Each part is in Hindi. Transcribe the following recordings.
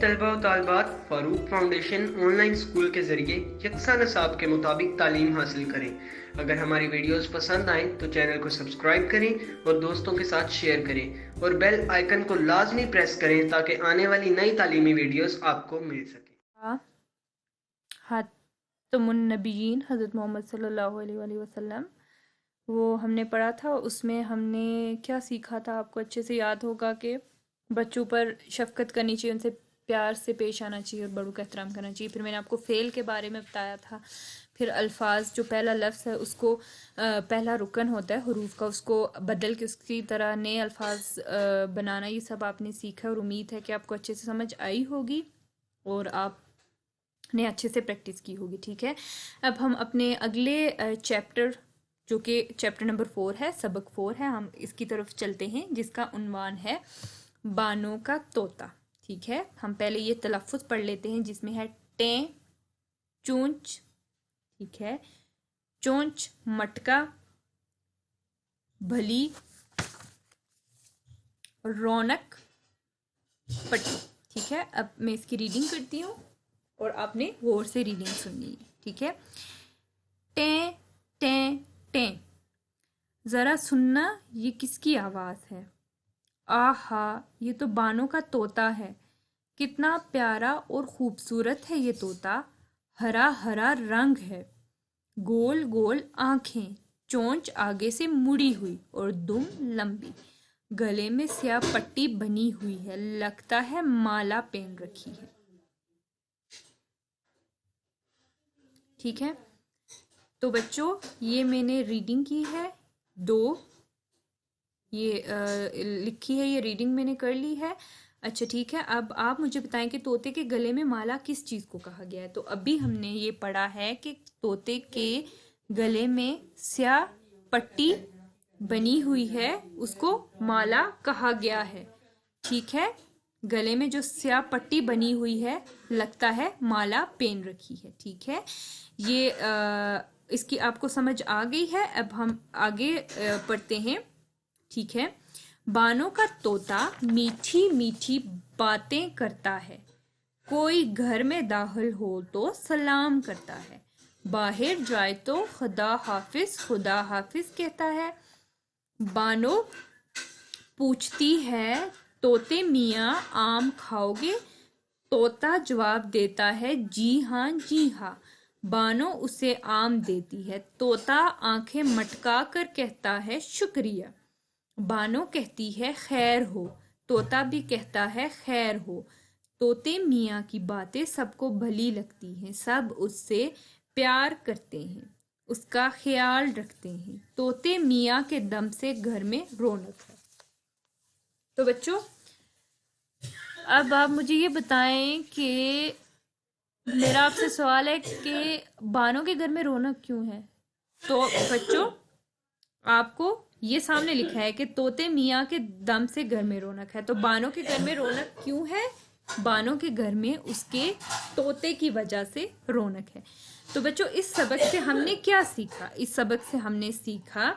तलबा और तालिबात फारूक फाउंडेशन ऑनलाइन स्कूल के ज़रिए यकसा निसाब के मुताबिक तालीम हासिल करें। अगर हमारी वीडियोस पसंद आएँ तो चैनल को सब्सक्राइब करें और दोस्तों के साथ शेयर करें और बेल आइकन को लाजमी प्रेस करें ताकि आने वाली नई तालीमी वीडियोस आपको मिल सके। खातमुन नबीयीन हज़रत मोहम्मद सल्लल्लाहु अलैहि वसल्लम वो हमने पढ़ा था। उसमें हमने क्या सीखा था, आपको अच्छे से याद होगा कि बच्चों पर शफकत करनी चाहिए, उनसे प्यार से पेश आना चाहिए और बड़ों का एहतराम करना चाहिए। फिर मैंने आपको फ़ेल के बारे में बताया था। फिर अल्फाज, जो पहला लफ्ज़ है उसको पहला रुकन होता है हरूफ का, उसको बदल के उसकी तरह नए अल्फाज बनाना, ये सब आपने सीखा और उम्मीद है कि आपको अच्छे से समझ आई होगी और आपने अच्छे से प्रैक्टिस की होगी। ठीक है, अब हम अपने अगले चैप्टर, जो कि चैप्टर नंबर 4 है, सबक 4 है, हम इसकी तरफ चलते हैं, जिसका उन्वान है बानों का तोता। ठीक है, हम पहले ये तलफ़ुज़ पढ़ लेते हैं, जिसमें है टें, चूंच, ठीक है, चोंच, मटका, भली, रौनक, पट्टी। ठीक है, अब मैं इसकी रीडिंग करती हूँ और आपने गौर से रीडिंग सुननी है। ठीक है, टें टें टें, ज़रा सुनना ये किसकी आवाज़ है। आहा, ये तो बानों का तोता है। कितना प्यारा और खूबसूरत है ये तोता। हरा हरा रंग है, गोल गोल आंखें, चोंच आगे से मुड़ी हुई और दुम लंबी, गले में स्याह पट्टी बनी हुई है, लगता है माला पहन रखी है। ठीक है, तो बच्चों ये मैंने रीडिंग की है, दो ये लिखी है, ये रीडिंग मैंने कर ली है। अच्छा ठीक है, अब आप मुझे बताएं कि तोते के गले में माला किस चीज़ को कहा गया है। तो अभी हमने ये पढ़ा है कि तोते के गले में स्याह पट्टी बनी हुई है, उसको माला कहा गया है। ठीक है, गले में जो स्याह पट्टी बनी हुई है, लगता है माला पहन रखी है। ठीक है, ये इसकी आपको समझ आ गई है। अब हम आगे पढ़ते हैं। ठीक है, बानों का तोता मीठी मीठी बातें करता है, कोई घर में दाखिल हो तो सलाम करता है, बाहर जाए तो खुदा हाफिज कहता है। बानो पूछती है, तोते मियाँ आम खाओगे? तोता जवाब देता है, जी हाँ। बानो उसे आम देती है, तोता आंखें मटका कर कहता है, शुक्रिया। बानो कहती है, खैर हो, तोता भी कहता है, खैर हो। तोते मियाँ की बातें सबको भली लगती हैं, सब उससे प्यार करते हैं, उसका ख्याल रखते हैं। तोते मियाँ के दम से घर में रौनक है। तो बच्चों, अब आप मुझे ये बताएं कि मेरा आपसे सवाल है कि बानों के घर में रौनक क्यों है। तो बच्चों, आपको ये सामने लिखा है कि तोते मियाँ के दम से घर में रौनक है। तो बानों के घर में रौनक क्यों है? बानों के घर में उसके तोते की वजह से रौनक है। तो बच्चों, इस सबक से हमने क्या सीखा? इस सबक से हमने सीखा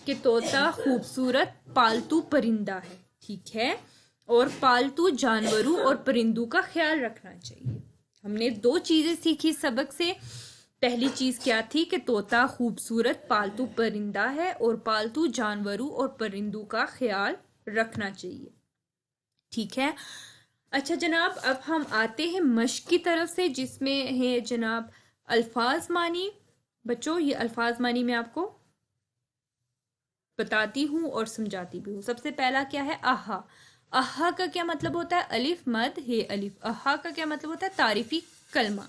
कि तोता खूबसूरत पालतू परिंदा है। ठीक है, और पालतू जानवरों और परिंदों का ख्याल रखना चाहिए। हमने दो चीजें सीखी सबक से। पहली चीज क्या थी कि तोता खूबसूरत पालतू परिंदा है और पालतू जानवरों और परिंदों का ख्याल रखना चाहिए। ठीक है, अच्छा जनाब, अब हम आते हैं मश्क की तरफ से, जिसमें है जनाब अल्फाज मानी। बच्चों, ये अल्फाज मानी मैं आपको बताती हूँ और समझाती भी हूँ। सबसे पहला क्या है? आहा। आहा का क्या मतलब होता है? अलिफ मद हे अलिफ। आहा का क्या मतलब होता है? तारीफी कलमा।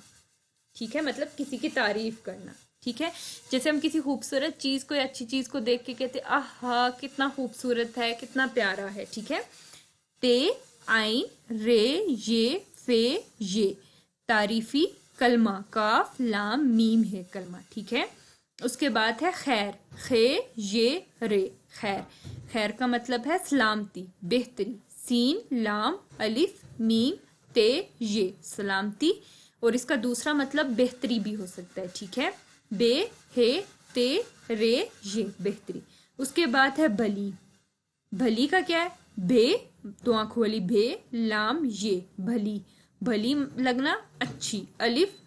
ठीक है, मतलब किसी की तारीफ करना। ठीक है, जैसे हम किसी खूबसूरत चीज को या अच्छी चीज को देख के कहते आहा कितना खूबसूरत है, कितना प्यारा है। ठीक है, ते आइन रे ये फे ये तारीफी कलमा, काफ लाम मीम है कलमा। ठीक है, उसके बाद है खैर, खे ये रे खैर। खैर का मतलब है सलामती, बेहतरी। सीन लाम अलिफ मीम ते ये सलामती, और इसका दूसरा मतलब बेहतरी भी हो सकता है। ठीक है, बे हे ते रे ये बेहतरी। उसके बाद है भली। भली का क्या है? भे, तो आंखों वाली भे, लाम ये भली। भली लगना अच्छी, अलिफ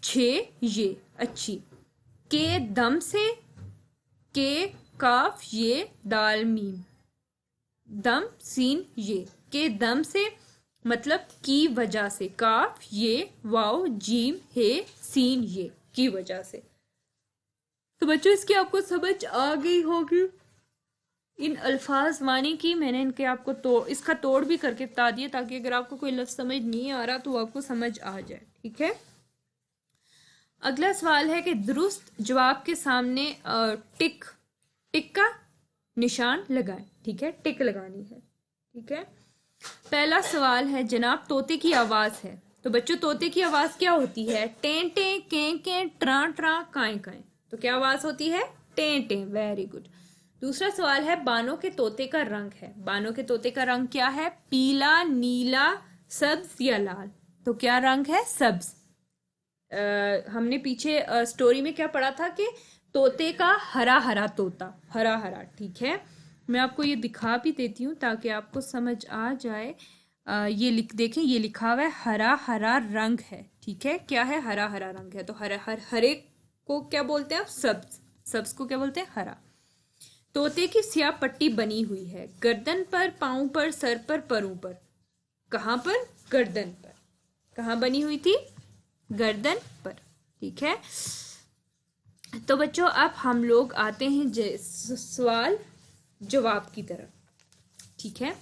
छे ये अच्छी, के दम से, के काफ ये दाल मीम, दम सीन ये, के दम से मतलब की वजह से, काफ ये वाव जीम हे सीन ये की वजह से। तो बच्चों इसकी आपको समझ आ गई होगी। इन अल्फाज माने की मैंने इनके आपको इसका तोड़ भी करके बता दिया, ताकि अगर आपको कोई लफ्ज समझ नहीं आ रहा तो वो आपको समझ आ जाए। ठीक है, अगला सवाल है कि दुरुस्त जवाब के सामने टिक टिक का निशान लगाएं। ठीक है, टिक लगानी है। ठीक है, पहला सवाल है जनाब तोते की आवाज है। तो बच्चों तोते की आवाज क्या होती है? टें टें, कें कें, ट्रा ट्रा, काएं काएं। तो क्या आवाज होती है? टें टें। Very good. दूसरा सवाल है बानों के तोते का रंग है। बानों के तोते का रंग क्या है? पीला, नीला, सब्ज या लाल। तो क्या रंग है? सब्ज। हमने पीछे स्टोरी में क्या पढ़ा था कि तोते का हरा हरा तोता, हरा हरा। ठीक है, मैं आपको ये दिखा भी देती हूँ ताकि आपको समझ आ जाए। ये देखें, ये लिखा हुआ है हरा हरा रंग है। ठीक है, क्या है? हरा हरा रंग है। तो हरे को क्या बोलते हैं आप? सब्ज। सब्ज को क्या बोलते हैं? हरा। तोते की स्याह पट्टी बनी हुई है गर्दन पर, पांव पर, सर पर, परों पर। कहाँ पर? गर्दन पर। कहाँ बनी हुई थी? गर्दन पर। ठीक है, तो बच्चों अब हम लोग आते हैं सवाल जवाब की तरफ। ठीक है,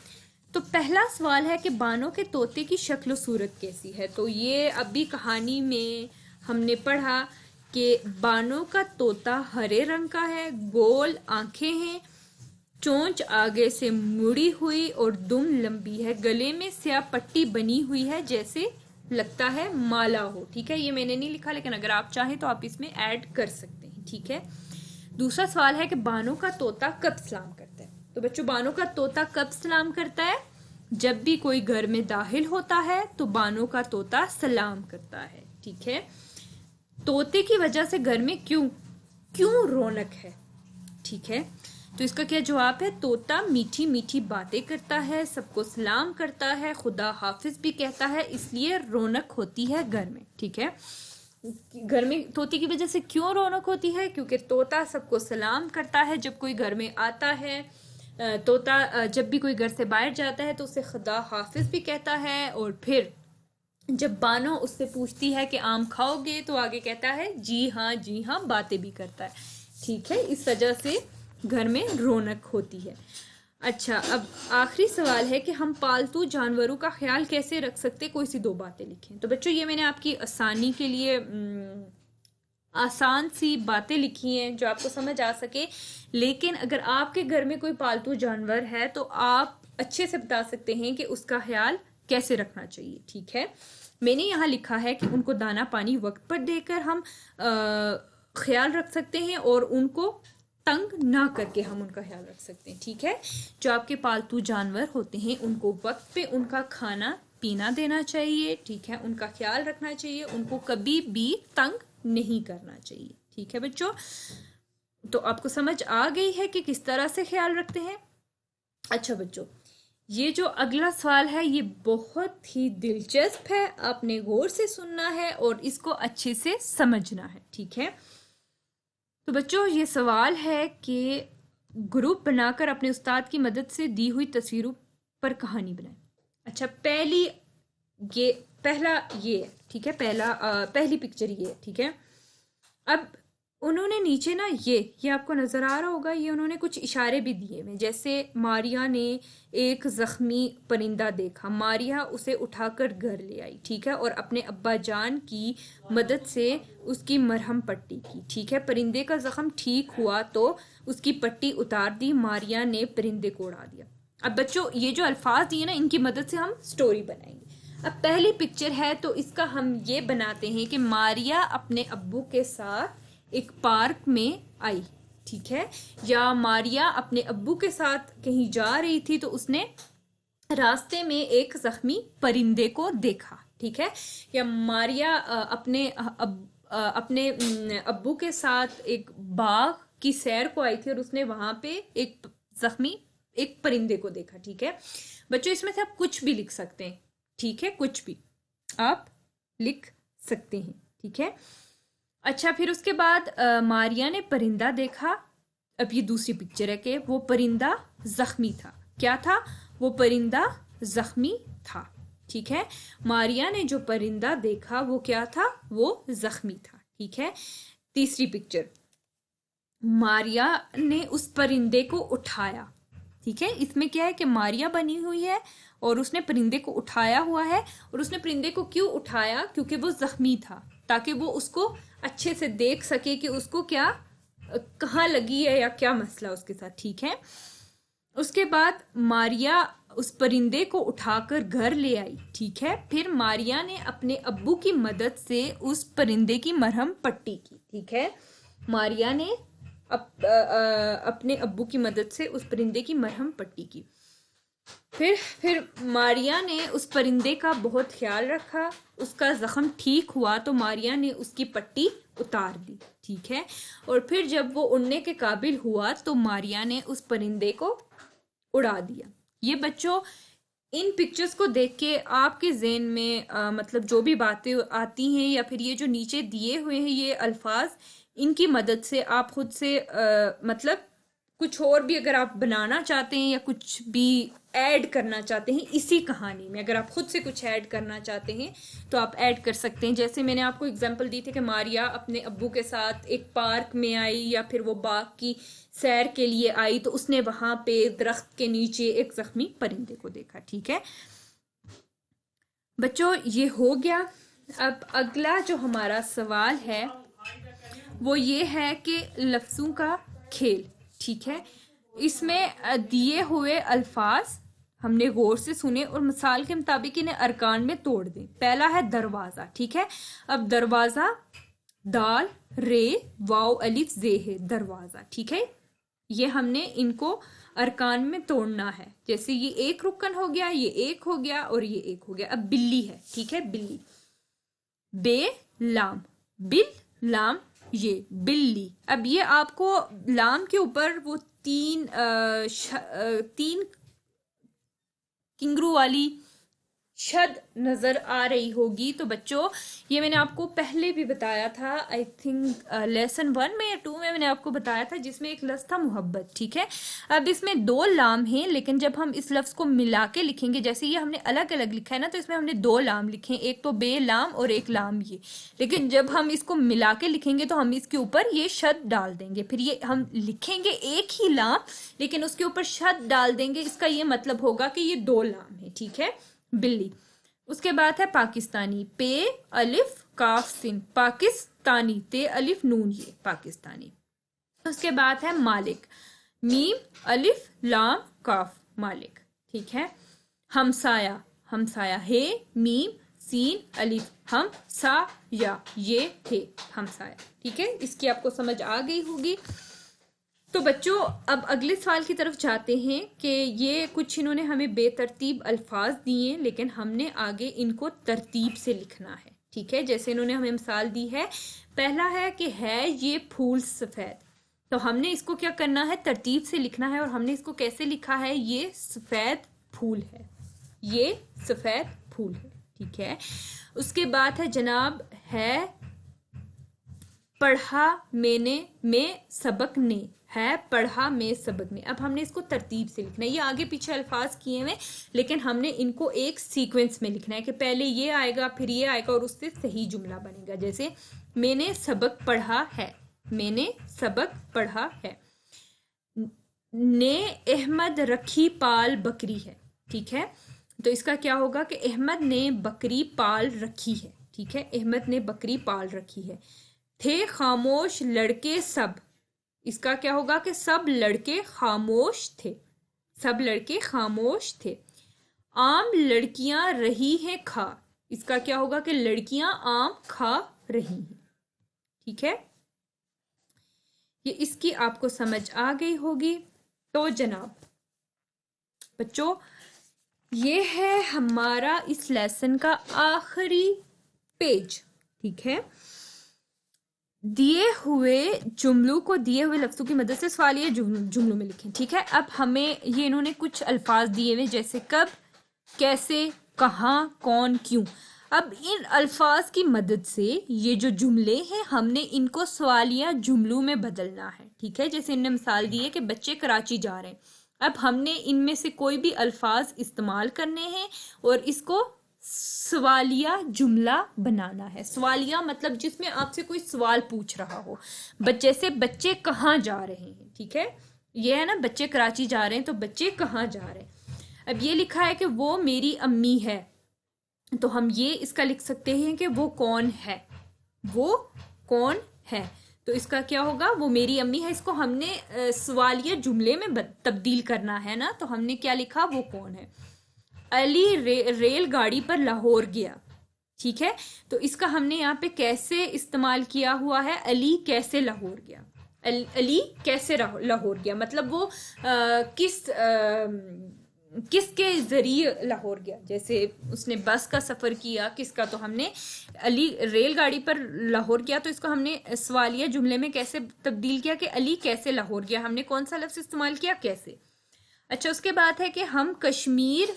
तो पहला सवाल है कि बानों के तोते की शक्ल सूरत कैसी है। तो ये अभी कहानी में हमने पढ़ा कि बानों का तोता हरे रंग का है, गोल आंखें हैं, चोंच आगे से मुड़ी हुई और दुम लंबी है, गले में स्याह पट्टी बनी हुई है जैसे लगता है माला हो। ठीक है, ये मैंने नहीं लिखा, लेकिन अगर आप चाहें तो आप इसमें ऐड कर सकते हैं। ठीक है, दूसरा सवाल है कि बानों का तोता कब सलाम करता है। तो बच्चों बानों का तोता कब सलाम करता है? जब भी कोई घर में दाखिल होता है तो बानों का तोता सलाम करता है। ठीक है, तोते की वजह से घर में क्यों क्यों रौनक है? ठीक है, तो इसका क्या जवाब है? तोता मीठी मीठी बातें करता है, सबको सलाम करता है, खुदा हाफिज भी कहता है, इसलिए रौनक होती है घर में। ठीक है, घर में तोते की वजह से क्यों रौनक होती है? क्योंकि तोता सबको सलाम करता है जब कोई घर में आता है। तोता जब भी कोई घर से बाहर जाता है तो उसे खुदा हाफिज भी कहता है, और फिर जब बानो उससे पूछती है कि आम खाओगे तो आगे कहता है जी हाँ, बातें भी करता है। ठीक है, इस वजह से घर में रौनक होती है। अच्छा, अब आखिरी सवाल है कि हम पालतू जानवरों का ख्याल कैसे रख सकते, कोई सी दो बातें लिखें। तो बच्चों ये मैंने आपकी आसानी के लिए आसान सी बातें लिखी हैं जो आपको समझ आ सके, लेकिन अगर आपके घर में कोई पालतू जानवर है तो आप अच्छे से बता सकते हैं कि उसका ख्याल कैसे रखना चाहिए। ठीक है, मैंने यहाँ लिखा है कि उनको दाना पानी वक्त पर देकर हम ख्याल रख सकते हैं, और उनको तंग ना करके हम उनका ख्याल रख सकते हैं। ठीक है, जो आपके पालतू जानवर होते हैं उनको वक्त पे उनका खाना पीना देना चाहिए। ठीक है, उनका ख्याल रखना चाहिए, उनको कभी भी तंग नहीं करना चाहिए। ठीक है बच्चों, तो आपको समझ आ गई है कि किस तरह से ख्याल रखते हैं। अच्छा बच्चों, ये जो अगला सवाल है ये बहुत ही दिलचस्प है, आपने गौर से सुनना है और इसको अच्छे से समझना है। ठीक है, तो बच्चों ये सवाल है कि ग्रुप बनाकर अपने उस्ताद की मदद से दी हुई तस्वीरों पर कहानी बनाएं। अच्छा, पहला ये है। ठीक है, पहली पिक्चर ये है। ठीक है, अब उन्होंने नीचे ना ये आपको नजर आ रहा होगा, ये उन्होंने कुछ इशारे भी दिए हैं। जैसे मारिया ने एक जख्मी परिंदा देखा, मारिया उसे उठाकर घर ले आई। ठीक है, और अपने अब्बा जान की मदद से उसकी मरहम पट्टी की। ठीक है, परिंदे का जख्म ठीक हुआ तो उसकी पट्टी उतार दी, मारिया ने परिंदे को उड़ा दिया। अब बच्चों ये जो अल्फाज दिए ना, इनकी मदद से हम स्टोरी बनाएंगे। अब पहली पिक्चर है तो इसका हम ये बनाते हैं कि मारिया अपने अब्बू के साथ एक पार्क में आई। ठीक है, या मारिया अपने अब्बू के साथ कहीं जा रही थी तो उसने रास्ते में एक जख्मी परिंदे को देखा। ठीक है, या मारिया अपने अब्बू के साथ एक बाग की सैर को आई थी और उसने वहां पे एक परिंदे को देखा। ठीक है बच्चों, इसमें से आप कुछ भी लिख सकते हैं। ठीक है, कुछ भी। आप लिख सकते हैं। ठीक है। अच्छा, फिर उसके बाद मारिया ने परिंदा देखा। अब ये दूसरी पिक्चर है कि वो परिंदा जख्मी था। क्या था? वो परिंदा जख्मी था। ठीक है। मारिया ने जो परिंदा देखा वो क्या था? वो जख्मी था। ठीक है। तीसरी पिक्चर, मारिया ने उस परिंदे को उठाया। ठीक है। इसमें क्या है कि मारिया बनी हुई है और उसने परिंदे को उठाया हुआ है। और उसने परिंदे को क्यों उठाया? क्योंकि वो जख्मी था, ताकि वो उसको अच्छे से देख सके कि उसको क्या कहाँ लगी है या क्या मसला उसके साथ। ठीक है। उसके बाद मारिया उस परिंदे को उठाकर घर ले आई। ठीक है। फिर मारिया ने अपने अब्बू की मदद से उस परिंदे की मरहम पट्टी की। ठीक है। मारिया ने अपने अब्बू की मदद से उस परिंदे की मरहम पट्टी की। फिर मारिया ने उस परिंदे का बहुत ख्याल रखा। उसका जख्म ठीक हुआ तो मारिया ने उसकी पट्टी उतार दी। ठीक है। और फिर जब वो उड़ने के काबिल हुआ तो मारिया ने उस परिंदे को उड़ा दिया। ये बच्चों, इन पिक्चर्स को देख के आपके ज़हन में मतलब जो भी बातें आती हैं या फिर ये जो नीचे दिए हुए हैं ये अल्फाज, इनकी मदद से आप खुद से मतलब कुछ और भी अगर आप बनाना चाहते हैं या कुछ भी ऐड करना चाहते हैं इसी कहानी में, अगर आप खुद से कुछ ऐड करना चाहते हैं तो आप ऐड कर सकते हैं। जैसे मैंने आपको एग्जांपल दी थी कि मारिया अपने अब्बू के साथ एक पार्क में आई या फिर वो बाग की सैर के लिए आई तो उसने वहां पे दरख्त के नीचे एक जख्मी परिंदे को देखा। ठीक है बच्चों, ये हो गया। अब अगला जो हमारा सवाल है वो ये है कि लफ्ज़ों का खेल। ठीक है। इसमें दिए हुए अल्फाज हमने गौर से सुने और मिसाल के मुताबिक इन्हें अरकान में तोड़ दें। पहला है दरवाज़ा। ठीक है। अब दरवाज़ा दाल रे वाव अलिफ जे है दरवाज़ा। ठीक है। ये हमने इनको अरकान में तोड़ना है। जैसे ये एक रुकन हो गया, ये एक हो गया और ये एक हो गया। अब बिल्ली है। ठीक है। बिल्ली, बे लाम, बिल लाम, ये बिल्ली। अब ये आपको लाम के ऊपर वो तीन किंगरू वाली शद नजर आ रही होगी। तो बच्चों ये मैंने आपको पहले भी बताया था, आई थिंक लेसन 1 में या 2 में मैंने आपको बताया था, जिसमें एक लफ्ज था मोहब्बत। ठीक है। अब इसमें 2 लाम हैं, लेकिन जब हम इस लफ्ज को मिला के लिखेंगे, जैसे ये हमने अलग अलग लिखा है ना, तो इसमें हमने 2 लाम लिखे, एक तो बे लाम और एक लाम ये। लेकिन जब हम इसको मिला के लिखेंगे तो हम इसके ऊपर ये शद डाल देंगे। फिर ये हम लिखेंगे एक ही लाम लेकिन उसके ऊपर शद डाल देंगे। इसका ये मतलब होगा कि ये 2 लाम है। ठीक है। बिल्ली। उसके बाद है पाकिस्तानी, पे अलिफ काफ सिन, पाकिस्तानी, ते अलिफ नून, ये पाकिस्तानी। उसके बाद है मालिक, मीम अलिफ लाम काफ, मालिक। ठीक है। हमसाया, हमसाया है मीम सीन अलिफ, हम सा या, ये थे हमसाया। ठीक है। इसकी आपको समझ आ गई होगी। तो बच्चों अब अगले सवाल की तरफ जाते हैं कि ये कुछ इन्होंने हमें बेतरतीब अल्फाज दिए लेकिन हमने आगे इनको तरतीब से लिखना है। ठीक है। जैसे इन्होंने हमें मिसाल दी है, पहला है कि है ये फूल सफ़ेद, तो हमने इसको क्या करना है? तरतीब से लिखना है। और हमने इसको कैसे लिखा है? ये सफ़ेद फूल है, ये सफ़ेद फूल है। ठीक है। उसके बाद है जनाब, है पढ़ा मैंने में सबक ने, है पढ़ा में सबक ने। अब हमने इसको तरतीब से लिखना है। ये आगे पीछे अल्फाज किए हुए लेकिन हमने इनको एक सीक्वेंस में लिखना है कि पहले ये आएगा फिर ये आएगा और उससे सही जुमला बनेगा। जैसे मैंने सबक पढ़ा है, मैंने सबक पढ़ा है। ने अहमद रखी पाल बकरी है। ठीक है। तो इसका क्या होगा कि अहमद ने बकरी पाल रखी है। ठीक है। अहमद ने बकरी पाल रखी है। थे खामोश लड़के सब, इसका क्या होगा कि सब लड़के खामोश थे, सब लड़के खामोश थे। आम लड़कियां रही हैं खा, इसका क्या होगा कि लड़कियां आम खा रही हैं। ठीक है। ये इसकी आपको समझ आ गई होगी। तो जनाब बच्चों ये है हमारा इस लेसन का आखिरी पेज। ठीक है। दिए हुए जुमलों को दिए हुए लफ्ज़ों की मदद से सवालिया जुमलों में लिखें। ठीक है। अब हमें ये इन्होंने कुछ अल्फाज दिए हुए जैसे कब, कैसे, कहाँ, कौन, क्यों। अब इन अल्फाज की मदद से ये जो जुमले हैं हमने इनको सवालिया जुमलों में बदलना है। ठीक है, जैसे इनने मिसाल दी है कि बच्चे कराची जा रहे हैं। अब हमने इनमें से कोई भी अल्फाज इस्तेमाल करने हैं और इसको सवालिया जुमला बनाना है। सवालिया मतलब जिसमें आपसे कोई सवाल पूछ रहा हो। जैसे बच्चे कहाँ जा रहे हैं। ठीक है, ये है ना, बच्चे कराची जा रहे हैं, तो बच्चे कहाँ जा रहे हैं। अब ये लिखा है कि वो मेरी अम्मी है, तो हम ये इसका लिख सकते हैं कि वो कौन है। वो कौन है, तो इसका क्या होगा, वो मेरी अम्मी है। इसको हमने सवालिया जुमले में तब्दील करना है ना, तो हमने क्या लिखा, वो कौन है। अली रेलगाड़ी पर लाहौर गया। ठीक है, तो इसका हमने यहाँ पे कैसे इस्तेमाल किया हुआ है, अली कैसे लाहौर गया। अली कैसे लाहौर गया मतलब वो किसके जरिए लाहौर गया। जैसे उसने बस का सफर किया किसका, तो हमने अली रेलगाड़ी पर लाहौर गया, तो इसको हमने सवालिया जुमले में कैसे तब्दील किया कि अली कैसे लाहौर गया। हमने कौन सा लफ्ज इस्तेमाल किया, कैसे। अच्छा, उसके बाद है कि हम कश्मीर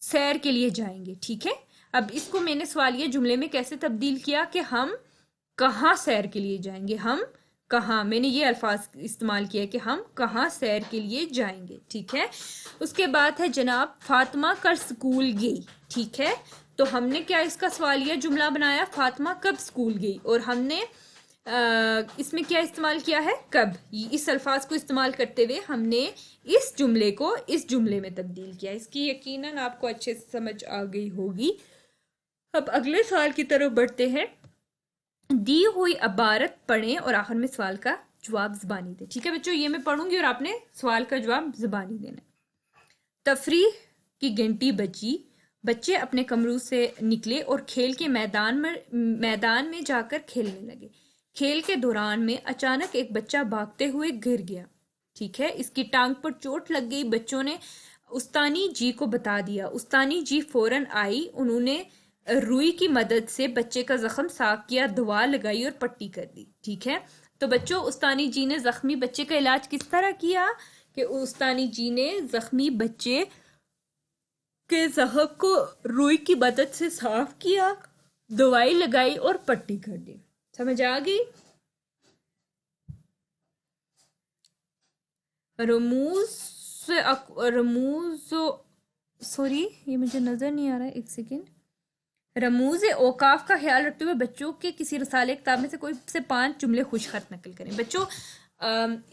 सैर के लिए जाएंगे। ठीक है, अब इसको मैंने सवालिया जुमले में कैसे तब्दील किया कि हम कहाँ सैर के लिए जाएंगे। हम कहाँ, मैंने ये अल्फाज इस्तेमाल किया कि हम कहाँ सैर के लिए जाएंगे। ठीक है, उसके बाद है जनाब फातिमा कल स्कूल गई। ठीक है, तो हमने क्या इसका सवालिया जुमला बनाया, फातिमा कब स्कूल गई, और हमने इसमें क्या इस्तेमाल किया है, कब। इस अल्फाज को इस्तेमाल करते हुए हमने इस जुमले को इस जुमले में तब्दील किया। इसकी यकीनन आपको अच्छे से समझ आ गई होगी। अब अगले सवाल की तरफ बढ़ते हैं। दी हुई इबारत पढ़ें और आखिर में सवाल का जवाब ज़बानी दें। ठीक है बच्चों, ये मैं पढ़ूंगी और आपने सवाल का जवाब ज़बानी देना है। तफरीह की घंटी बजी, बच्चे अपने कमरों से निकले और खेल के मैदान में जाकर खेलने लगे। खेल के दौरान में अचानक एक बच्चा भागते हुए गिर गया। ठीक है, इसकी टांग पर चोट लग गई। बच्चों ने उस्तानी जी को बता दिया। उस्तानी जी फौरन आई। उन्होंने रुई की मदद से बच्चे का जख्म साफ किया, दवा लगाई और पट्टी कर दी। ठीक है, तो बच्चों उस्तानी जी ने जख्मी बच्चे का इलाज किस तरह किया कि उस्तानी जी ने जख्मी बच्चे के जख्म को रुई की मदद से साफ किया, दवाई लगाई और पट्टी कर दी। समझ आ गई। रमूज सॉरी, ये मुझे नजर नहीं आ रहा है, एक सेकेंड। रमूज औकाफ का ख्याल रखते हुए बच्चों के किसी रसाले किताब में से कोई से 5 जुमले खुश खत नकल करें। बच्चों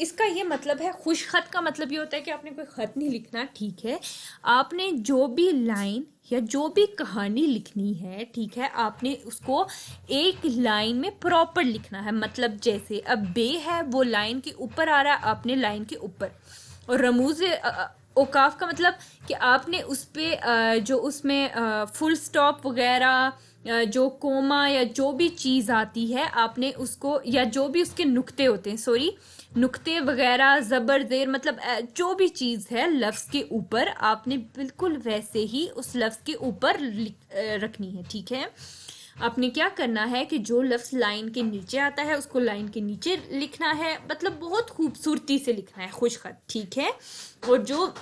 इसका ये मतलब है, खुश खत का मतलब ये होता है कि आपने कोई खत नहीं लिखना। ठीक है, आपने जो भी लाइन या जो भी कहानी लिखनी है, ठीक है, आपने उसको एक लाइन में प्रॉपर लिखना है। मतलब जैसे अब बे है, वो लाइन के ऊपर आ रहा है, आपने लाइन के ऊपर। और रमूज औकाफ का मतलब कि आपने उस पे जो उसमें फुल स्टॉप वगैरह, जो कोमा या जो भी चीज़ आती है, आपने उसको, या जो भी उसके नुक्ते होते हैं, सॉरी, नुक्ते वगैरह, ज़बर ज़ेर, मतलब जो भी चीज़ है लफ्ज़ के ऊपर, आपने बिल्कुल वैसे ही उस लफ्ज़ के ऊपर रखनी है। ठीक है, आपने क्या करना है कि जो लफ्ज़ लाइन के नीचे आता है उसको लाइन के नीचे लिखना है, मतलब बहुत खूबसूरती से लिखना है खुश खत। ठीक है, और जो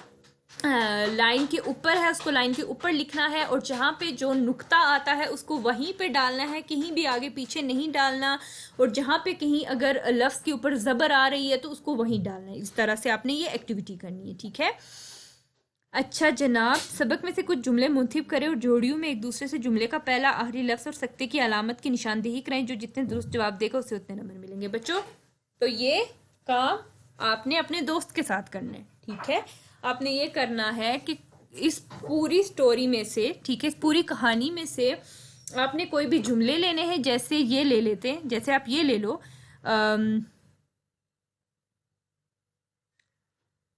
लाइन के ऊपर है उसको लाइन के ऊपर लिखना है, और जहाँ पे जो नुक्ता आता है उसको वहीं पे डालना है, कहीं भी आगे पीछे नहीं डालना। और जहाँ पे कहीं अगर लफ्ज़ के ऊपर ज़बर आ रही है तो उसको वहीं डालना है। इस तरह से आपने ये एक्टिविटी करनी है। ठीक है, अच्छा जनाब, सबक में से कुछ जुमले मुंतखब करें और जोड़ियों में एक दूसरे से जुमले का पहला आखिरी लफ्ज़ और सकते की अलामत की निशानदेही कराएं। जो जितने दुरुस्त जवाब देगा उसे उतने नंबर मिलेंगे। बच्चों तो ये काम आपने अपने दोस्त के साथ करना है। ठीक है, आपने ये करना है कि इस पूरी स्टोरी में से, ठीक है, इस पूरी कहानी में से आपने कोई भी जुमले लेने हैं। जैसे ये ले लेते हैं, जैसे आप ये ले लो,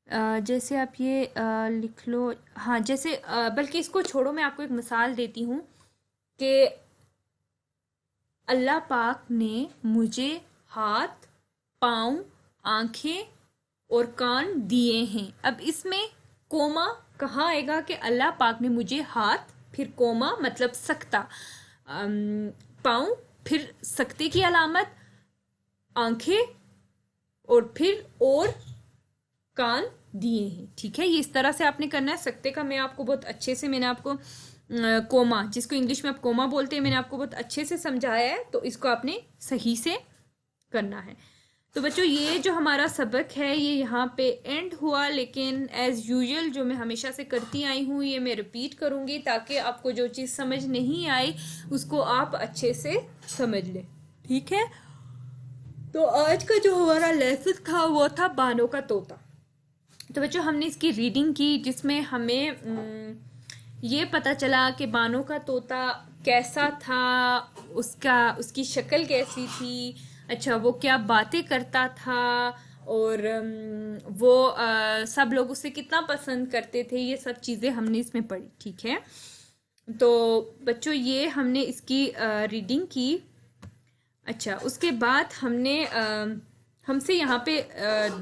जैसे आप ये लिख लो। हाँ, जैसे बल्कि इसको छोड़ो, मैं आपको एक मिसाल देती हूँ कि अल्लाह पाक ने मुझे हाथ, पाँव, आंखें और कान दिए हैं। अब इसमें कोमा कहाँ आएगा कि अल्लाह पाक ने मुझे हाथ, फिर कोमा मतलब सकता, पाँव, फिर सकते की अलामत, आंखें, और फिर और कान दिए हैं। ठीक है, ये इस तरह से आपने करना है। सकते का मैं आपको बहुत अच्छे से मैंने आपको कोमा, जिसको इंग्लिश में आप कोमा बोलते हैं, मैंने आपको बहुत अच्छे से समझाया है, तो इसको आपने सही से करना है। तो बच्चों ये जो हमारा सबक है ये यहाँ पे एंड हुआ, लेकिन एज यूजुअल जो मैं हमेशा से करती आई हूँ ये मैं रिपीट करूँगी, ताकि आपको जो चीज़ समझ नहीं आई उसको आप अच्छे से समझ लें, ठीक है। तो आज का जो हमारा लेसन था वो था बानों का तोता। तो बच्चों हमने इसकी रीडिंग की, जिसमें हमें ये पता चला कि बानों का तोता कैसा था, उसकी शक्ल कैसी थी, अच्छा वो क्या बातें करता था, और वो सब लोग उसे कितना पसंद करते थे, ये सब चीज़ें हमने इसमें पढ़ी, ठीक है। तो बच्चों ये हमने इसकी रीडिंग की। अच्छा उसके बाद हमसे यहाँ पे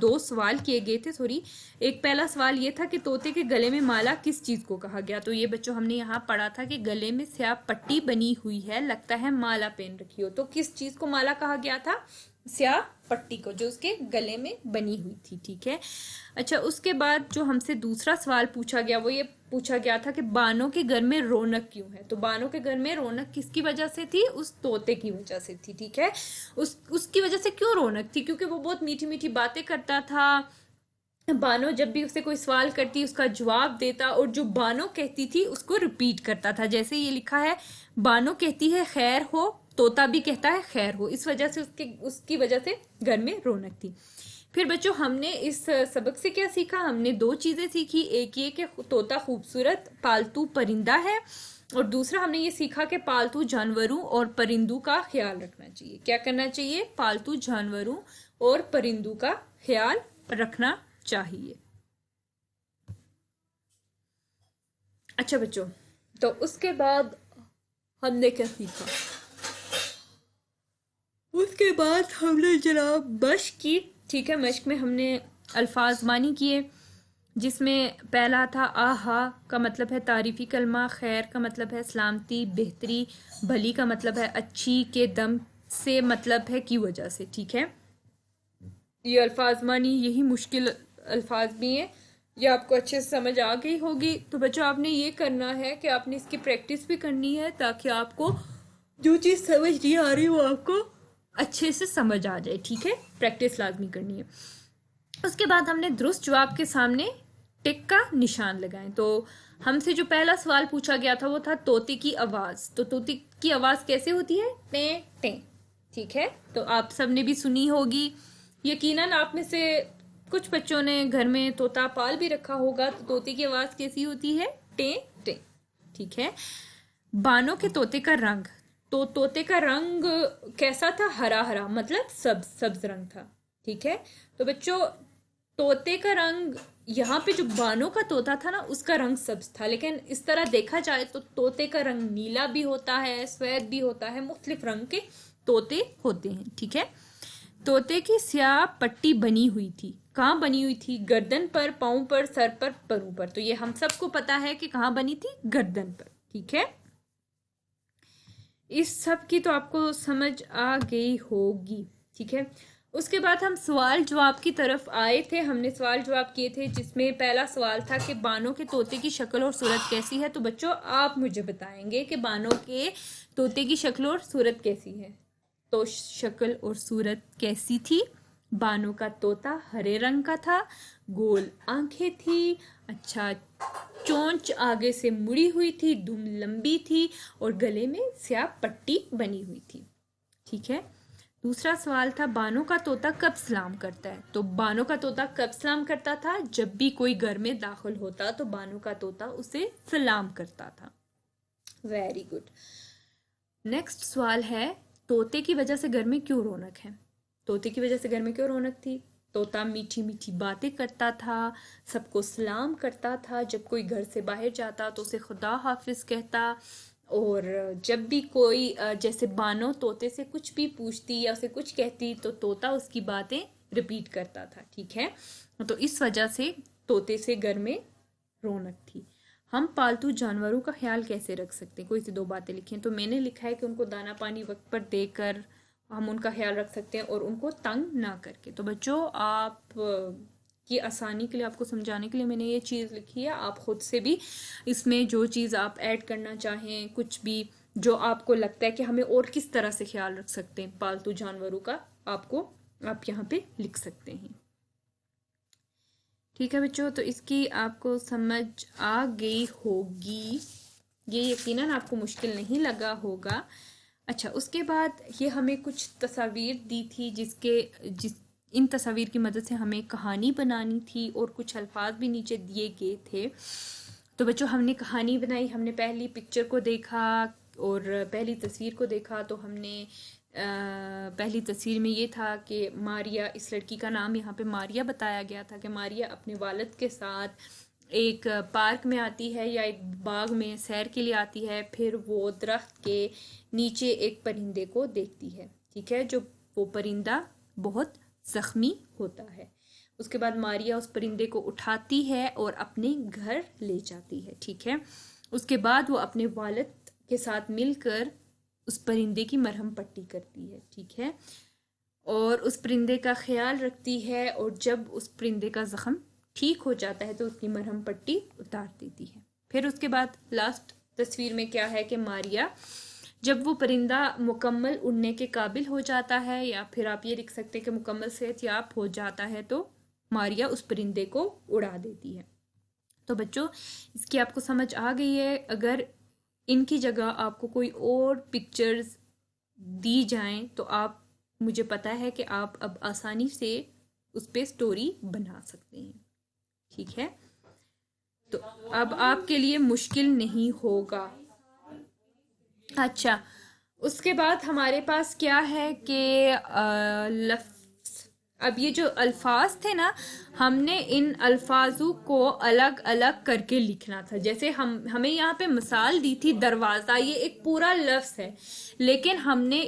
दो सवाल किए गए थे, सॉरी। एक पहला सवाल ये था कि तोते के गले में माला किस चीज़ को कहा गया। तो ये बच्चों हमने यहाँ पढ़ा था कि गले में स्याह पट्टी बनी हुई है, लगता है माला पहन रखी हो। तो किस चीज़ को माला कहा गया था? स्याह पट्टी को, जो उसके गले में बनी हुई थी, ठीक है। अच्छा उसके बाद जो हमसे दूसरा सवाल पूछा गया वो ये पूछा गया था कि बानों के घर में रौनक क्यों है। तो बानों के घर में रौनक किसकी वजह से थी? उस तोते की वजह से थी, ठीक है। उसकी वजह से क्यों रौनक थी? क्योंकि वो बहुत मीठी मीठी बातें करता था। बानो जब भी उससे कोई सवाल करती उसका जवाब देता, और जो बानो कहती थी उसको रिपीट करता था। जैसे ये लिखा है, बानो कहती है खैर हो, तोता भी कहता है खैर हो। इस वजह से उसकी वजह से घर में रौनक थी। फिर बच्चों हमने इस सबक से क्या सीखा? हमने दो चीजें सीखी। एक ये कि तोता खूबसूरत पालतू परिंदा है, और दूसरा हमने ये सीखा कि पालतू जानवरों और परिंदों का ख्याल रखना चाहिए। क्या करना चाहिए? पालतू जानवरों और परिंदों का ख्याल रखना चाहिए। अच्छा बच्चों, तो उसके बाद हमने क्या सीखा? उसके बाद हमने जनाब मश्क की, ठीक है। मश्क में हमने अल्फाज मानी किए, जिसमें पहला था आहा का मतलब है तारीफी कलमा, खैर का मतलब है सलामती बेहतरी, भली का मतलब है अच्छी, के दम से मतलब है की वजह से, ठीक है। ये अल्फाज मानी, यही मुश्किल अल्फाज भी हैं, ये आपको अच्छे से समझ आ गई होगी। तो बच्चों आपने ये करना है कि आपने इसकी प्रैक्टिस भी करनी है, ताकि आपको जो चीज़ समझ नहीं आ रही वो आपको अच्छे से समझ आ जाए, ठीक है। प्रैक्टिस लाजमी करनी है। उसके बाद हमने दुरुस्त जवाब के सामने टिक का निशान लगाए। तो हमसे जो पहला सवाल पूछा गया था वो था तोते की आवाज़। तो तोते की आवाज़ कैसे होती है? टें टें, ठीक है। तो आप सब ने भी सुनी होगी, यकीनन आप में से कुछ बच्चों ने घर में तोता पाल भी रखा होगा। तो तोते की आवाज़ कैसी होती है? टें टें, ठीक है। बानों के तोते का रंग, तो तोते का रंग कैसा था? हरा हरा, मतलब सब्ज सब्ज रंग था, ठीक है। तो बच्चों तोते का रंग, यहाँ पे जो बानों का तोता था ना उसका रंग सब्ज था, लेकिन इस तरह देखा जाए तो तोते का रंग नीला भी होता है, सफेद भी होता है, मुख्तलिफ रंग के तोते होते हैं, ठीक है। तोते की स्याह पट्टी बनी हुई थी। कहाँ बनी हुई थी? गर्दन पर, पाँव पर, सर पर, परों पर। तो ये हम सबको पता है कि कहाँ बनी थी? गर्दन पर, ठीक है। इस सब की तो आपको समझ आ गई होगी, ठीक है। उसके बाद हम सवाल जवाब की तरफ आए थे। हमने सवाल जवाब किए थे, जिसमें पहला सवाल था कि बानों के तोते की शक्ल और सूरत कैसी है। तो बच्चों आप मुझे बताएंगे कि बानों के तोते की शक्ल और सूरत कैसी है। तो शक्ल और सूरत कैसी थी? बानों का तोता हरे रंग का था, गोल आंखें थी, अच्छा चोंच आगे से मुड़ी हुई थी, दुम लंबी थी, और गले में स्याह पट्टी बनी हुई थी, ठीक है। दूसरा सवाल था बानों का तोता कब सलाम करता है। तो बानों का तोता कब सलाम करता था? जब भी कोई घर में दाखिल होता तो बानों का तोता उसे सलाम करता था। Very good. नेक्स्ट सवाल है तोते की वजह से घर में क्यों रौनक है। तोते की वजह से घर में क्यों रौनक थी? तोता मीठी मीठी बातें करता था, सबको सलाम करता था, जब कोई घर से बाहर जाता तो उसे खुदा हाफिज कहता, और जब भी कोई जैसे बानो तोते से कुछ भी पूछती या उसे कुछ कहती तो तोता उसकी बातें रिपीट करता था, ठीक है। तो इस वजह से तोते से घर में रौनक थी। हम पालतू जानवरों का ख्याल कैसे रख सकते हैं? कोई सी दो बातें लिखी हैं। तो मैंने लिखा है कि उनको दाना पानी वक्त पर देकर हम उनका ख्याल रख सकते हैं, और उनको तंग ना करके। तो बच्चों आप आपकी आसानी के लिए, आपको समझाने के लिए मैंने ये चीज़ लिखी है। आप खुद से भी इसमें जो चीज़ आप ऐड करना चाहें, कुछ भी जो आपको लगता है कि हमें और किस तरह से ख्याल रख सकते हैं पालतू जानवरों का, आप यहाँ पे लिख सकते हैं। ठीक है बच्चों, तो इसकी आपको समझ आ गई होगी, ये यकीनन आपको मुश्किल नहीं लगा होगा। अच्छा, उसके बाद ये हमें कुछ तस्वीर दी थी इन तस्वीर की मदद से हमें कहानी बनानी थी और कुछ अल्फाज भी नीचे दिए गए थे। तो बच्चों हमने कहानी बनाई, हमने पहली पिक्चर को देखा और पहली तस्वीर को देखा। तो हमने पहली तस्वीर में ये था कि मारिया, इस लड़की का नाम यहाँ पे मारिया बताया गया था कि मारिया अपने वालिद के साथ एक पार्क में आती है या एक बाग में सैर के लिए आती है। फिर वो दरख्त के नीचे एक परिंदे को देखती है, ठीक है, जो वो परिंदा बहुत जख्मी होता है। उसके बाद मारिया उस परिंदे को उठाती है और अपने घर ले जाती है, ठीक है। उसके बाद वो अपने वालिद के साथ मिलकर उस परिंदे की मरहम पट्टी करती है, ठीक है, और उस परिंदे का ख्याल रखती है। और जब उस परिंदे का जख्म ठीक हो जाता है तो उसकी मरहम पट्टी उतार देती है। फिर उसके बाद लास्ट तस्वीर में क्या है कि मारिया, जब वो परिंदा मुकम्मल उड़ने के काबिल हो जाता है, या फिर आप ये लिख सकते हैं कि मुकम्मल सेहतयाब हो जाता है, तो मारिया उस परिंदे को उड़ा देती है। तो बच्चों इसकी आपको समझ आ गई है। अगर इनकी जगह आपको कोई और पिक्चर्स दी जाएं तो आप, मुझे पता है कि आप अब आसानी से उस पर स्टोरी बना सकते हैं, ठीक है। तो अब आपके लिए मुश्किल नहीं होगा। अच्छा, उसके बाद हमारे पास क्या है कि अब ये जो अल्फाज थे ना, हमने इन अल्फाजों को अलग अलग करके लिखना था। जैसे हमें यहाँ पे मिसाल दी थी दरवाज़ा, ये एक पूरा लफ्ज़ है, लेकिन हमने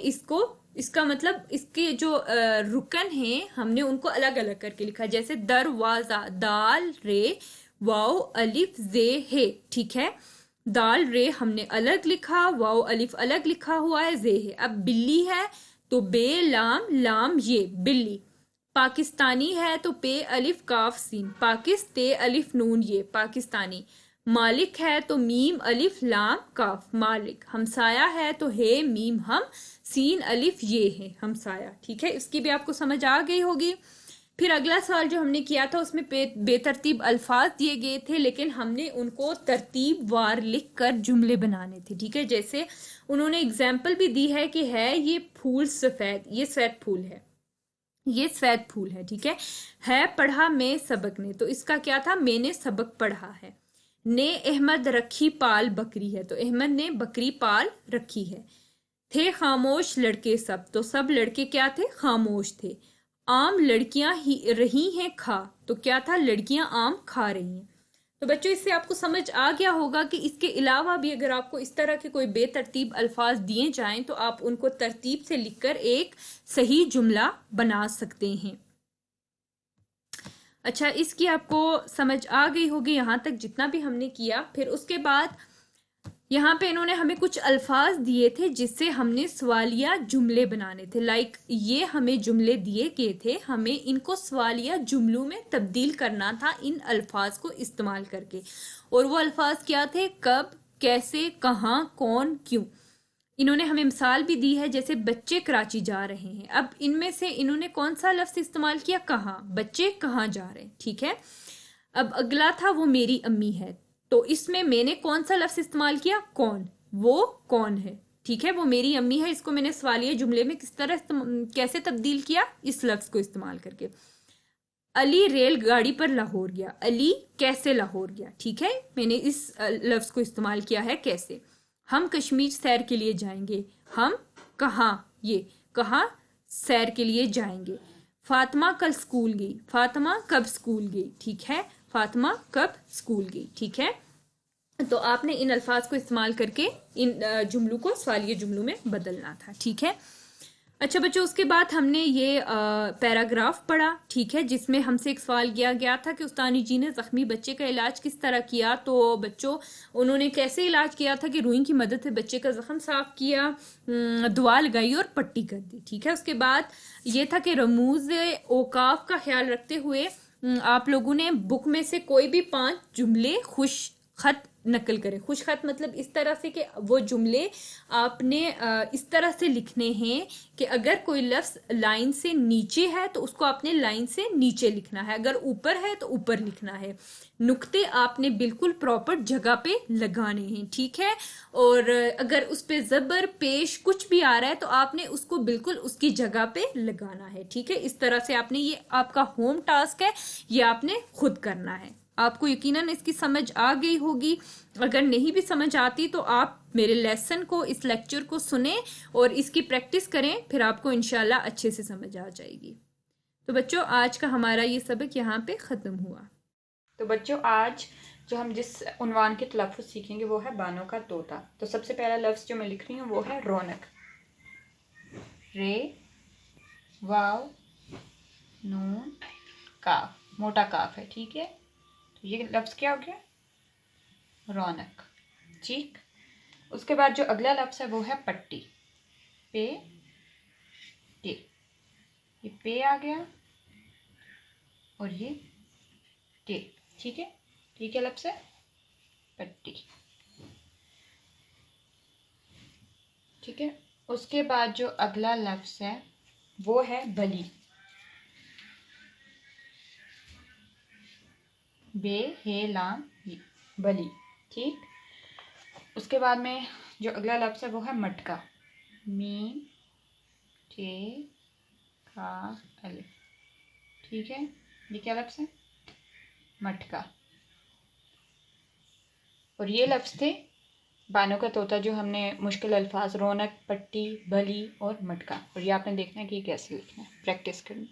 इसका मतलब इसके जो रुकन हैं हमने उनको अलग अलग करके लिखा। जैसे दरवाज़ा, दाल रे वाओ अलिफ जे है, ठीक है, दाल रे हमने अलग लिखा, वाओ अलिफ अलग लिखा हुआ है, जे है। अब बिल्ली है तो बे लाम लाम ये बिल्ली। पाकिस्तानी है तो पे अलिफ काफ सीन, पाकिस्ते अलिफ नून ये पाकिस्तानी। मालिक है तो मीम अलिफ लाम काफ मालिक। हमसाया है तो हे मीम हम सीन अलिफ ये है हमसाया, ठीक है। इसकी भी आपको समझ आ गई होगी। फिर अगला सवाल जो हमने किया था उसमें बेतरतीब अल्फाज दिए गए थे, लेकिन हमने उनको तरतीब वार लिख कर जुमले बनाने थे, ठीक है। जैसे उन्होंने एग्जाम्पल भी दी है कि है ये फूल सफेद, ये सफेद फूल है, ये सफेद फूल है, ठीक है पढ़ा मैं सबक ने, तो इसका क्या था, मैंने सबक पढ़ा है। ने अहमद रखी पाल बकरी है, तो अहमद ने बकरी पाल रखी है। थे खामोश लड़के सब, तो सब लड़के क्या थे, खामोश थे। आम लड़कियां ही रही हैं खा, तो क्या था, लड़कियां आम खा रही हैं। तो बच्चों इससे आपको समझ आ गया होगा कि इसके अलावा भी अगर आपको इस तरह के कोई बेतरतीब अल्फाज दिए जाएं तो आप उनको तरतीब से लिखकर एक सही जुमला बना सकते हैं। अच्छा, इसकी आपको समझ आ गई होगी यहाँ तक जितना भी हमने किया। फिर उसके बाद यहाँ पे इन्होंने हमें कुछ अल्फाज दिए थे जिससे हमने सवालिया जुमले बनाने थे। लाइक ये हमें जुमले दिए गए थे, हमें इनको सवालिया जुमलों में तब्दील करना था इन अल्फाज को इस्तेमाल करके। और वो अल्फाज क्या थे, कब, कैसे, कहाँ, कौन, क्यों। इन्होंने हमें मिसाल भी दी है, जैसे बच्चे कराची जा रहे हैं। अब इनमें से इन्होंने कौन सा लफ्ज इस्तेमाल किया, कहाँ, बच्चे कहाँ जा रहे हैं, ठीक है। अब अगला था वो मेरी अम्मी है, तो इसमें मैंने कौन सा लफ्ज इस्तेमाल किया, कौन, वो कौन है, ठीक है, वो मेरी अम्मी है। इसको मैंने सवालिया जुमले में किस तरह कैसे तब्दील किया, इस लफ्ज को इस्तेमाल करके। अली रेलगाड़ी पर लाहौर गया, अली कैसे लाहौर गया, ठीक है, मैंने इस लफ्ज को इस्तेमाल किया है कैसे। हम कश्मीर सैर के लिए जाएंगे, हम कहाँ, ये कहाँ सैर के लिए जाएंगे। फातिमा कल स्कूल गई, फातिमा कब स्कूल गई, ठीक है, फातिमा कब स्कूल गई, ठीक है। तो आपने इन अल्फाज को इस्तेमाल करके इन जुमलों को सवालिया जुमलों में बदलना था, ठीक है। अच्छा बच्चों, उसके बाद हमने ये पैराग्राफ पढ़ा, ठीक है, जिसमें हमसे एक सवाल किया गया था कि उस्तानी जी ने जख्मी बच्चे का इलाज किस तरह किया। तो बच्चों उन्होंने कैसे इलाज किया था कि रुई की मदद से बच्चे का जख्म साफ किया, दवा लगाई और पट्टी कर दी, ठीक है। उसके बाद ये था कि रमूज औकाफ का ख्याल रखते हुए आप लोगों ने बुक में से कोई भी 5 जुमले खुश खत नकल करें। खुश खत मतलब इस तरह से कि वो जुमले आपने इस तरह से लिखने हैं कि अगर कोई लफ्ज लाइन से नीचे है तो उसको आपने लाइन से नीचे लिखना है, अगर ऊपर है तो ऊपर लिखना है। नुक्ते आपने बिल्कुल प्रॉपर जगह पे लगाने हैं, ठीक है। और अगर उस पे जबर पेश कुछ भी आ रहा है तो आपने उसको बिल्कुल उसकी जगह पे लगाना है, ठीक है। इस तरह से आपने, ये आपका होम टास्क है, ये आपने खुद करना है। आपको यकीनन इसकी समझ आ गई होगी। अगर नहीं भी समझ आती तो आप मेरे लेसन को, इस लेक्चर को सुने और इसकी प्रैक्टिस करें, फिर आपको इंशाल्लाह अच्छे से समझ आ जाएगी। तो बच्चों, आज का हमारा ये सबक यहाँ पे ख़त्म हुआ। तो बच्चों, आज जो हम जिस उन्वान के तलफ़्फ़ुज़ सीखेंगे वो है बानो का तोता। तो सबसे पहला लफ्ज़ जो मैं लिख रही हूँ वो है रौनक। रे, वाव, नून, काफ, मोटा काफ है, ठीक है। तो ये लफ्ज़ क्या हो गया? रौनक, ठीक। उसके बाद जो अगला लफ्ज़ है वो है पट्टी। पे, टे, ये पे आ गया और ये टे, ठीक है। ठीक है, लफ्ज़ है पट्टी, ठीक है। उसके बाद जो अगला लफ्ज़ है वो है बली। बे, हे, लाम, बली, ठीक। उसके बाद में जो अगला लफ्ज़ है वो है मटका। मीम, टे, काफ, अलिफ, ठीक है। ये क्या लफ्ज़ है? मटका। और ये लफ्ज़ थे बानो का तोता, जो हमने मुश्किल अल्फाज रौनक, पट्टी, बली और मटका। और ये आपने देखना है कि कैसे लिखना है, प्रैक्टिस करनी।